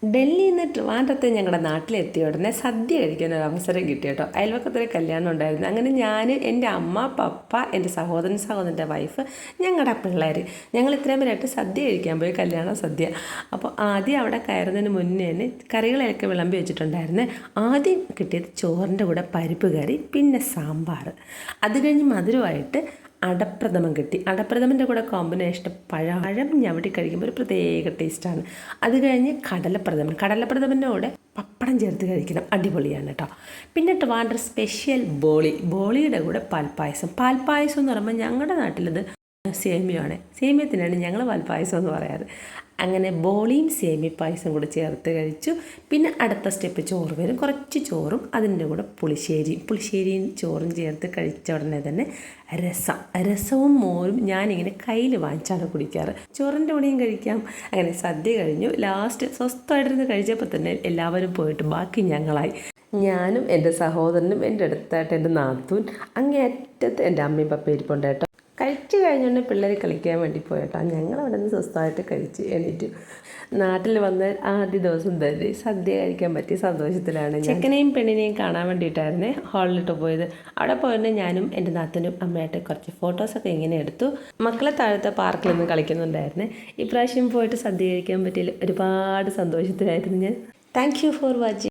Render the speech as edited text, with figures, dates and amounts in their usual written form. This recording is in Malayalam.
ഡൽഹിയിൽ നിന്ന് ട്രിവാൻഡ്രത്ത് ഞങ്ങളുടെ നാട്ടിലെത്തിയ ഉടനെ സദ്യ കഴിക്കാൻ ഒരു അവസരം കിട്ടി കേട്ടോ. അയൽവക്കത്തൊരു കല്യാണം ഉണ്ടായിരുന്നു. അങ്ങനെ ഞാൻ, എൻ്റെ അമ്മ, പപ്പ, എൻ്റെ സഹോദരൻ്റെ വൈഫ്, ഞങ്ങളുടെ പിള്ളേർ, ഞങ്ങൾ ഇത്രയും പേരായിട്ട് സദ്യ കഴിക്കാൻ പോയി, കല്യാണ സദ്യ. അപ്പോൾ ആദ്യം അവിടെ കയറുന്നതിന് മുന്നേ തന്നെ കറികളൊക്കെ വിളമ്പി വെച്ചിട്ടുണ്ടായിരുന്നു. ആദ്യം കിട്ടിയത് ചോറിൻ്റെ കൂടെ പരിപ്പ് കറി, പിന്നെ സാമ്പാർ. അത് കഴിഞ്ഞ് മധുരമായിട്ട് അടപ്രഥമൻ കിട്ടി. അടപ്രഥമൻ്റെ കൂടെ കോമ്പിനേഷൻ പഴം ഞവടി കഴിക്കുമ്പോൾ ഒരു പ്രത്യേക ടേസ്റ്റാണ്. അത് കഴിഞ്ഞ് കടലപ്രഥമൻ്റെ കൂടെ പപ്പടം ചേർത്ത് കഴിക്കണം, അടിപൊളിയാണ് കേട്ടോ. പിന്നെ ട്രിവാൻഡ്രം സ്പെഷ്യൽ ബോളിയുടെ കൂടെ പാൽപ്പായസം എന്ന് പറയുമ്പോൾ ഞങ്ങളുടെ നാട്ടിലത് സേമിയമാണ്. സേമിയത്തിനാണ് ഞങ്ങൾ പാൽപ്പായസം എന്ന് പറയാറ്. അങ്ങനെ ബോളിയും സേമിയ പായസം കൂടെ ചേർത്ത് കഴിച്ചു. പിന്നെ അടുത്ത സ്റ്റെപ്പ് ചോറ് വരും. കുറച്ച് ചോറും അതിൻ്റെ കൂടെ പുളിശ്ശേരിയും ചോറും ചേർത്ത് കഴിച്ച ഉടനെ തന്നെ രസവും മോരും ഞാനിങ്ങനെ കയ്യിൽ വാങ്ങിച്ചാണ് കുടിക്കാറ്. ചോറിൻ്റെ കൂടെയും കഴിക്കാം. അങ്ങനെ സദ്യ കഴിഞ്ഞു. ലാസ്റ്റ് സ്വസ്ഥമായിട്ടിരുന്ന് കഴിച്ചപ്പോൾ തന്നെ എല്ലാവരും പോയിട്ട് ബാക്കി ഞങ്ങളായി. ഞാനും എൻ്റെ സഹോദരനും, എൻ്റെ അടുത്തായിട്ട് എൻ്റെ നാത്തൂൻ, അങ്ങേയറ്റത്ത് എൻ്റെ അമ്മയും പപ്പയും ഇരിപ്പുണ്ട് കേട്ടോ. കഴിച്ചു കഴിഞ്ഞുകൊണ്ട് പിള്ളേർ കളിക്കാൻ വേണ്ടി പോയിട്ടോ. ഞങ്ങൾ അവിടെ നിന്ന് സ്വസ്ഥമായിട്ട് കഴിച്ച് എണീറ്റു. നാട്ടിൽ വന്ന് ആദ്യ ദിവസം തന്നെ സദ്യ കഴിക്കാൻ പറ്റിയ സന്തോഷത്തിലാണ്. ചെക്കനെയും പെണ്ണിനെയും കാണാൻ വേണ്ടിയിട്ടായിരുന്നേ ഹാളിലിട്ട് പോയത്. അവിടെ പോയിട്ട് ഞാനും എൻ്റെ നാത്തനും അമ്മയായിട്ട് കുറച്ച് ഫോട്ടോസൊക്കെ ഇങ്ങനെ എടുത്തു. മക്കളെ താഴത്തെ പാർക്കിൽ നിന്ന് കളിക്കുന്നുണ്ടായിരുന്നേ. ഇപ്രാവശ്യം പോയിട്ട് സദ്യ കഴിക്കാൻ പറ്റിയില്ല. ഒരുപാട് സന്തോഷത്തിലായിരുന്നു ഞാൻ. Thank you for watching.